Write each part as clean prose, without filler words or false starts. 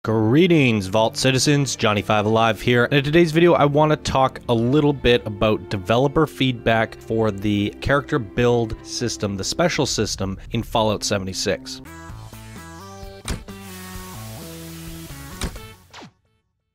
Greetings, Vault citizens, Johnny5 Alive here, and in today's video I want to talk a little bit about developer feedback for the character build system, the special system in Fallout 76.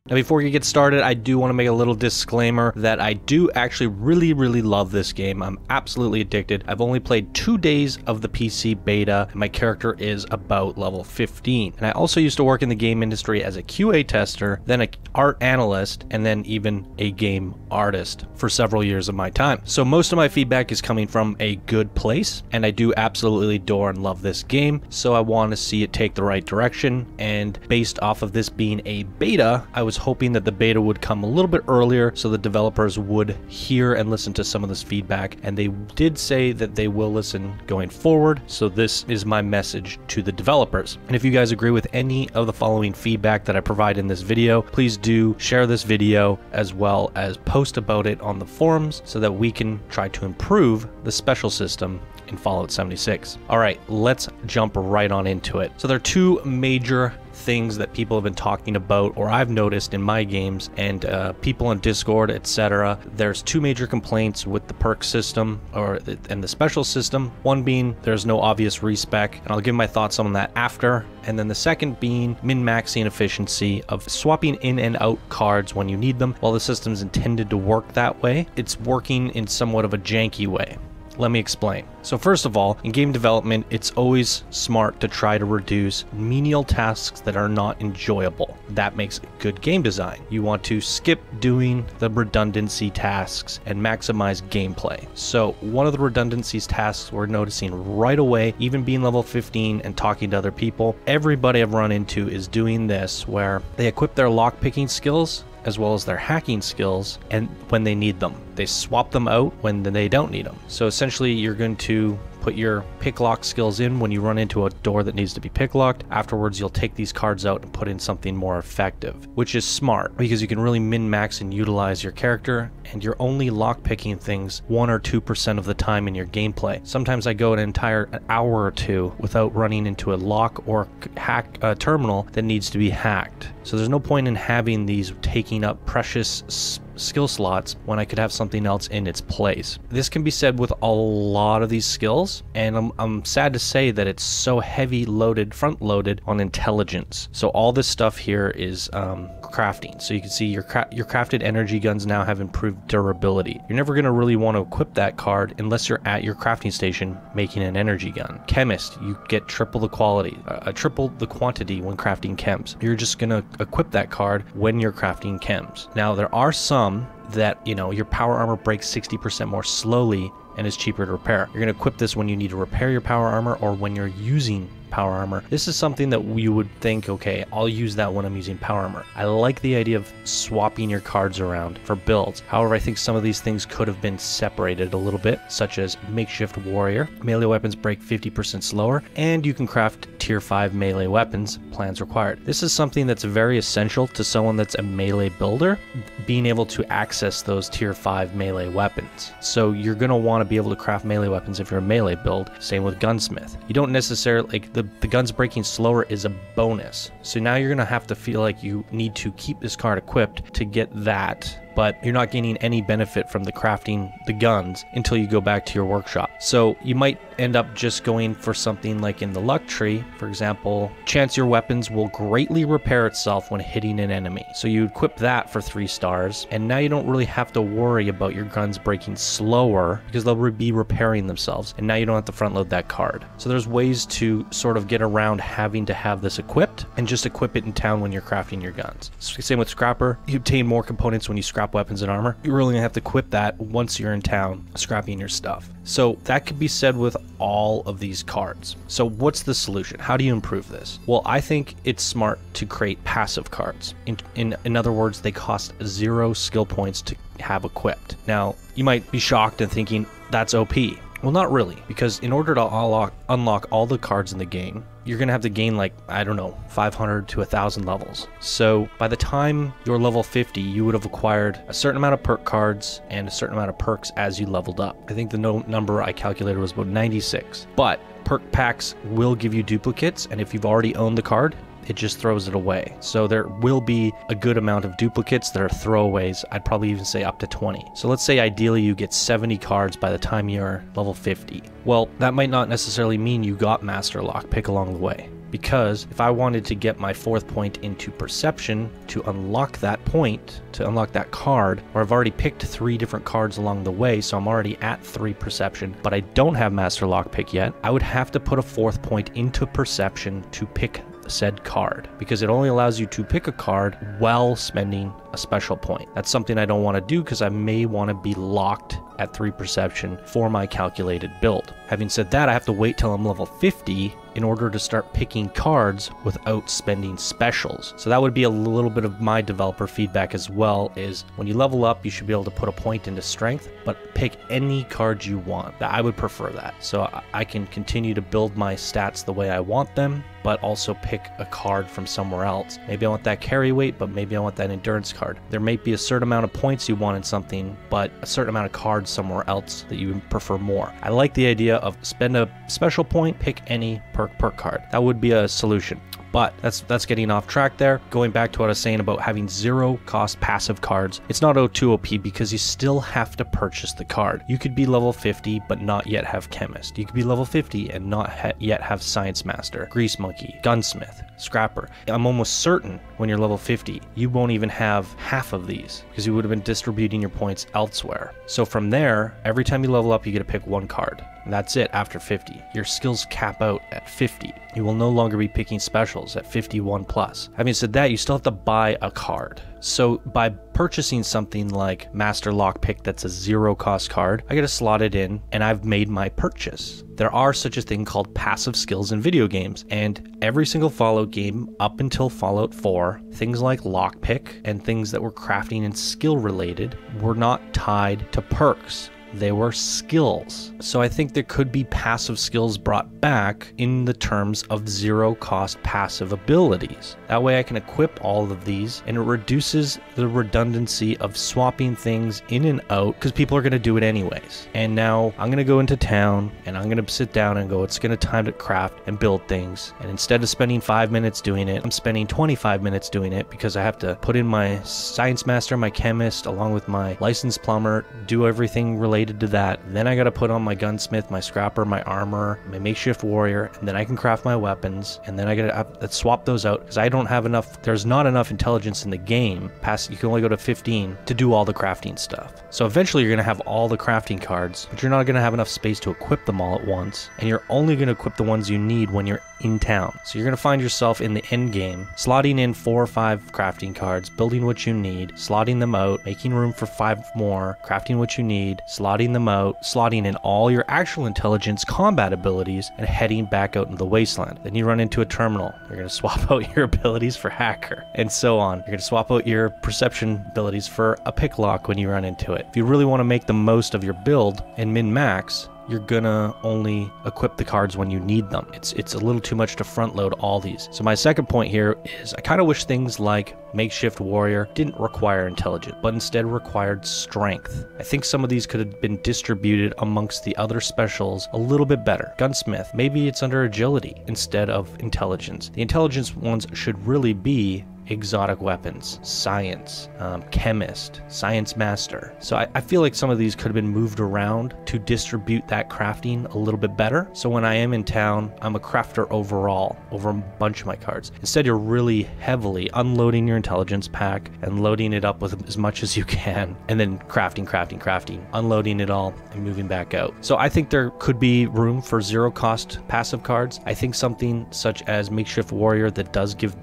Now before you get started, I do want to make a little disclaimer that I do actually really love this game. I'm absolutely addicted. I've only played 2 days of the PC beta, and my character is about level 15. And I also used to work in the game industry as a QA tester, then an art analyst, and then even a game artist for several years of my time. So most of my feedback is coming from a good place, and I do absolutely adore and love this game, so I want to see it take the right direction. And based off of this being a beta, I was hoping that the beta would come a little bit earlier so the developers would hear and listen to some of this feedback, and they did say that they will listen going forward, so this is my message to the developers. And if you guys agree with any of the following feedback that I provide in this video, please do share this video as well as post about it on the forums so that we can try to improve the special system in Fallout 76. Alright, let's jump right on into it. So there are two major things that people have been talking about, or I've noticed in my games, and people on Discord, etc. There's two major complaints with the perk system and the special system. One being there's no obvious respec, and I'll give my thoughts on that after. And then the second being min-maxing efficiency of swapping in and out cards when you need them. While the system's intended to work that way, it's working in somewhat of a janky way. Let me explain. So first of all, in game development, it's always smart to try to reduce menial tasks that are not enjoyable. That makes good game design. You want to skip doing the redundancy tasks and maximize gameplay. So one of the redundancies tasks we're noticing right away, even being level 15 and talking to other people, everybody I've run into is doing this, where they equip their lockpicking skills as well as their hacking skills, and when they need them, they swap them out when they don't need them. So essentially you're going to put your pick lock skills in when you run into a door that needs to be pick locked. Afterwards, you'll take these cards out and put in something more effective, which is smart because you can really min-max and utilize your character, and you're only lock picking things 1 or 2% of the time in your gameplay. Sometimes I go an entire hour or two without running into a lock or hack terminal that needs to be hacked. So there's no point in having these taking up precious skill slots when I could have something else in its place. This can be said with a lot of these skills, and I'm sad to say that it's so heavy loaded, front loaded on intelligence. So all this stuff here is crafting. So you can see your crafted energy guns now have improved durability. You're never going to really want to equip that card unless you're at your crafting station making an energy gun. Chemist, you get triple the quality, triple the quantity when crafting chems. You're just going to equip that card when you're crafting chems. Now there are some that, you know, your power armor breaks 60% more slowly and is cheaper to repair. You're going to equip this when you need to repair your power armor or when you're using power armor. This is something that you would think, okay, I'll use that when I'm using power armor. I like the idea of swapping your cards around for builds. However, I think some of these things could have been separated a little bit, such as makeshift warrior. Melee weapons break 50% slower, and you can craft tier 5 melee weapons, plans required. This is something that's very essential to someone that's a melee builder, being able to access those tier 5 melee weapons. So you're going to want to be able to craft melee weapons if you're a melee build. Same with gunsmith. You don't necessarily, like, the guns breaking slower is a bonus. So now you're going to have to feel like you need to keep this card equipped to get that, but you're not gaining any benefit from the crafting the guns until you go back to your workshop. So you might end up just going for something like in the luck tree, for example, chance your weapons will greatly repair itself when hitting an enemy. So you equip that for 3 stars, and now you don't really have to worry about your guns breaking slower because they'll be repairing themselves, and now you don't have to front load that card. So there's ways to sort of get around having to have this equipped and just equip it in town when you're crafting your guns. Same with scrapper. You obtain more components when you scrap weapons and armor. You're really gonna have to equip that once you're in town scrapping your stuff. So that could be said with all of these cards. So what's the solution? How do you improve this? Well, I think it's smart to create passive cards. In other words, they cost 0 skill points to have equipped. Now, you might be shocked and thinking that's OP. Well, not really, because in order to unlock all the cards in the game, you're going to have to gain, like, I don't know, 500 to 1,000 levels. So by the time you're level 50, you would have acquired a certain amount of perk cards and a certain amount of perks as you leveled up. I think the number I calculated was about 96. But perk packs will give you duplicates, and if you've already owned the card, it just throws it away. So there will be a good amount of duplicates that are throwaways. I'd probably even say up to 20. So let's say ideally you get 70 cards by the time you're level 50. Well, that might not necessarily mean you got Master Lockpick along the way. Because if I wanted to get my 4th point into Perception to unlock that point, to unlock that card, or I've already picked 3 different cards along the way, so I'm already at 3 Perception, but I don't have Master Lockpick yet, I would have to put a 4th point into Perception to pick said card, because it only allows you to pick a card while spending a special point. That's something I don't want to do because I may want to be locked at 3 Perception for my calculated build. Having said that, I have to wait till I'm level 50 in order to start picking cards without spending specials. So that would be a little bit of my developer feedback as well, is when you level up, you should be able to put a point into strength, but pick any cards you want. I would prefer that. So I can continue to build my stats the way I want them, but also pick a card from somewhere else. Maybe I want that carry weight, but maybe I want that endurance card. There may be a certain amount of points you want in something, but a certain amount of cards somewhere else that you prefer more. I like the idea of spend a special point, pick any perk card. That would be a solution. But that's getting off track there. Going back to what I was saying about having 0 cost passive cards, it's not O2 OP because you still have to purchase the card. You could be level 50 but not yet have Chemist. You could be level 50 and not yet have Science Master, Grease Monkey, Gunsmith, Scrapper. I'm almost certain when you're level 50, you won't even have half of these because you would have been distributing your points elsewhere. So from there, every time you level up, you get to pick 1 card. And that's it after 50. Your skills cap out at 50. You will no longer be picking specials at 51 plus. Having said that, you still have to buy a card. So by purchasing something like Master Lockpick that's a 0 cost card, I get to slot it in and I've made my purchase. There are such a thing called passive skills in video games, and every single Fallout game up until Fallout 4, things like Lockpick and things that were crafting and skill related were not tied to perks. They were skills. So I think there could be passive skills brought back in the terms of 0 cost passive abilities. That way I can equip all of these and it reduces the redundancy of swapping things in and out because people are going to do it anyways. And now I'm going to go into town and I'm going to sit down and go, it's going to time to craft and build things. And instead of spending 5 minutes doing it, I'm spending 25 minutes doing it because I have to put in my Science Master, my Chemist, along with my Licensed Plumber, do everything related to that. Then I gotta put on my Gunsmith, my Scrapper, my Armor, my Makeshift Warrior, and then I can craft my weapons, and then I gotta swap those out because I don't have enough, there's not enough intelligence in the game, you can only go to 15 to do all the crafting stuff. So eventually you're gonna have all the crafting cards, but you're not gonna have enough space to equip them all at once, and you're only gonna equip the ones you need when you're in town. So you're gonna find yourself in the end game, slotting in 4 or 5 crafting cards, building what you need, slotting them out, making room for 5 more, crafting what you need, slotting them out, slotting in all your actual intelligence combat abilities, and heading back out into the wasteland. Then you run into a terminal. You're going to swap out your abilities for hacker, and so on. You're going to swap out your perception abilities for a pick lock when you run into it. If you really want to make the most of your build and min-max, you're gonna only equip the cards when you need them. It's a little too much to front load all these. So my second point here is I kind of wish things like Makeshift Warrior didn't require intelligence, but instead required strength. I think some of these could have been distributed amongst the other specials a little bit better. Gunsmith, maybe it's under agility instead of intelligence. The intelligence ones should really be exotic weapons, science, chemist, science master. So I feel like some of these could have been moved around to distribute that crafting a little bit better. So when I am in town, I'm a crafter overall over a bunch of my cards. Instead, you're really heavily unloading your intelligence pack and loading it up with as much as you can, and then crafting, unloading it all and moving back out. So I think there could be room for 0 cost passive cards. I think something such as Makeshift Warrior that does give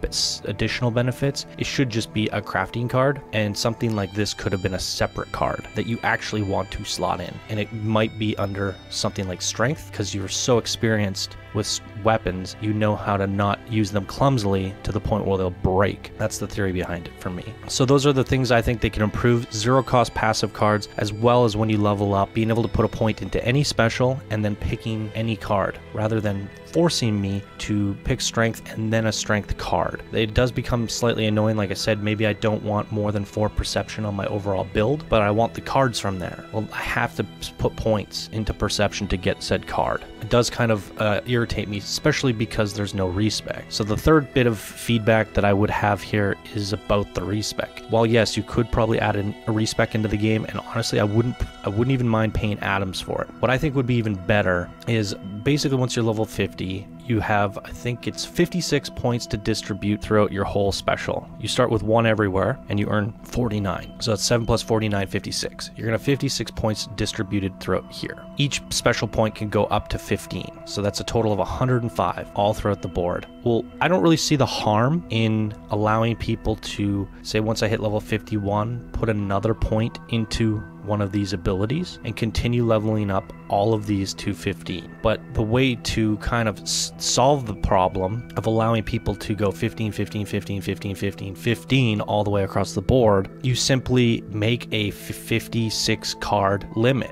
additional benefits, it should just be a crafting card, and something like this could have been a separate card that you actually want to slot in, and it might be under something like strength because you're so experienced with weapons, you know how to not use them clumsily to the point where they'll break. That's the theory behind it for me. So those are the things I think they can improve: 0 cost passive cards, as well as when you level up, being able to put a point into any special and then picking any card rather than forcing me to pick strength and then a strength card. It does become slightly annoying. Like I said, maybe I don't want more than 4 perception on my overall build, but I want the cards from there. Well, I have to put points into perception to get said card. It does kind of irritate irritate me, especially because there's no respec. So the third bit of feedback that I would have here is about the respec. While yes, you could probably add a respec into the game, and honestly, I wouldn't even mind paying atoms for it. What I think would be even better is basically once you're level 50, you have, I think it's 56 points to distribute throughout your whole special. You start with 1 everywhere and you earn 49. So that's 7 plus 49, 56. You're gonna have 56 points distributed throughout here. Each special point can go up to 15. So that's a total of 105 all throughout the board. Well, I don't really see the harm in allowing people to, say once I hit level 51, put another point into one of these abilities and continue leveling up all of these to 15. But the way to kind of solve the problem of allowing people to go 15, 15, 15, 15, 15, 15 all the way across the board, you simply make a 56 card limit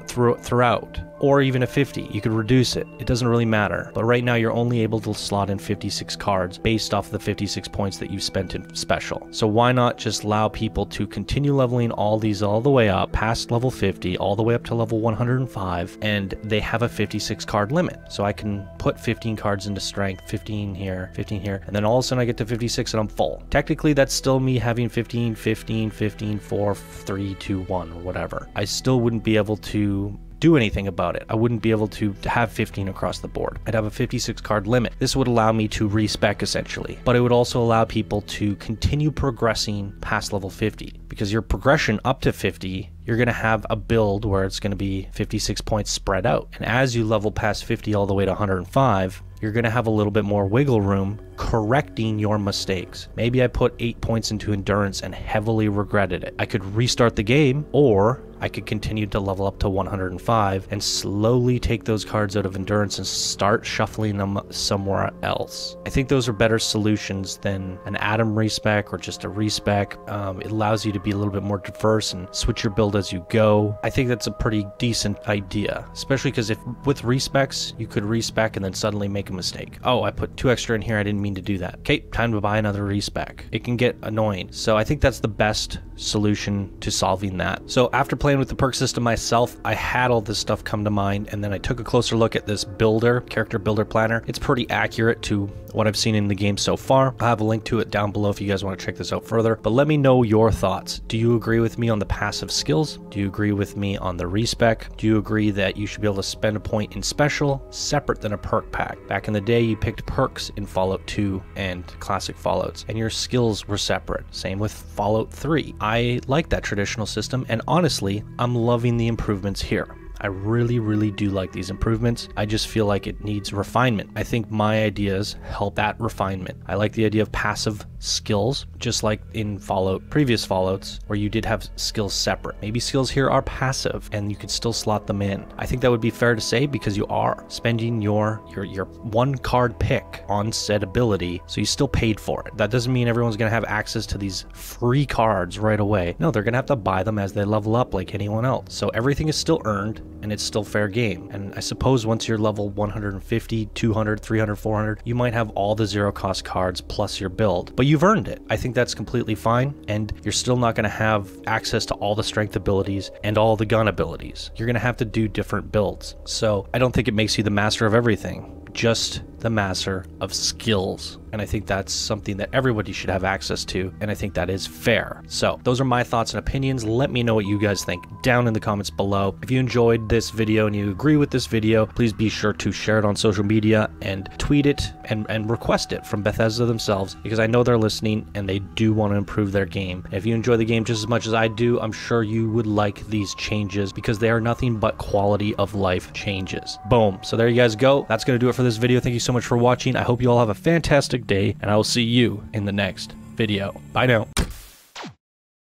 throughout. Or even a 50. You could reduce it. It doesn't really matter. But right now you're only able to slot in 56 cards based off the 56 points that you've spent in special. So why not just allow people to continue leveling all these all the way up past level 50, all the way up to level 105, and they have a 56 card limit. So I can put 15 cards into strength, 15 here, and then all of a sudden I get to 56 and I'm full. Technically that's still me having 15, 15, 15, 4, 3, 2, 1, or whatever. I still wouldn't be able to do anything about it. I wouldn't be able to have 15 across the board. I'd have a 56 card limit. This would allow me to respec essentially, but it would also allow people to continue progressing past level 50, because your progression up to 50, you're going to have a build where it's going to be 56 points spread out. And as you level past 50 all the way to 105, you're going to have a little bit more wiggle room correcting your mistakes. Maybe I put 8 points into endurance and heavily regretted it. I could restart the game, or I could continue to level up to 105 and slowly take those cards out of endurance and start shuffling them somewhere else. I think those are better solutions than an atom respec or just a respec. It allows you to be a little bit more diverse and switch your build as you go. I think that's a pretty decent idea, especially because if with respecs, you could respec and then suddenly make a mistake. Oh, I put 2 extra in here. I didn't mean to do that. Okay, time to buy another respec. It can get annoying. So I think that's the best solution to solving that. So after playing with the perk system myself, I had all this stuff come to mind, and then I took a closer look at this character builder planner. It's pretty accurate to what I've seen in the game so far. I'll have a link to it down below if you guys want to check this out further, but let me know your thoughts. Do you agree with me on the passive skills? Do you agree with me on the respec? Do you agree that you should be able to spend a point in special separate than a perk pack? Back in the day, you picked perks in Fallout 2 and classic Fallouts, and your skills were separate. Same with Fallout 3. I like that traditional system, and honestly, I'm loving the improvements here. I really, really do like these improvements. I just feel like it needs refinement. I think my ideas help that refinement. I like the idea of passive skills, just like in previous Fallouts, where you did have skills separate. Maybe skills here are passive and you could still slot them in. I think that would be fair to say, because you are spending your 1 card pick on said ability, so you still paid for it. That doesn't mean everyone's gonna have access to these free cards right away. No, they're gonna have to buy them as they level up like anyone else. So everything is still earned, and it's still fair game. And I suppose once you're level 150, 200, 300, 400, you might have all the 0 cost cards plus your build, but you've earned it. I think that's completely fine, and you're still not going to have access to all the strength abilities and all the gun abilities. You're going to have to do different builds. So I don't think it makes you the master of everything, just the master of skills. And I think that's something that everybody should have access to, and I think that is fair. So those are my thoughts and opinions. Let me know what you guys think down in the comments below. If you enjoyed this video and you agree with this video, please be sure to share it on social media and tweet it and request it from Bethesda themselves, because I know they're listening and they do want to improve their game. If you enjoy the game just as much as I do, I'm sure you would like these changes, because they are nothing but quality of life changes. Boom. So there you guys go. That's going to do it for this video. Thank you so much for watching. I hope you all have a fantastic day, and I will see you in the next video. Bye now.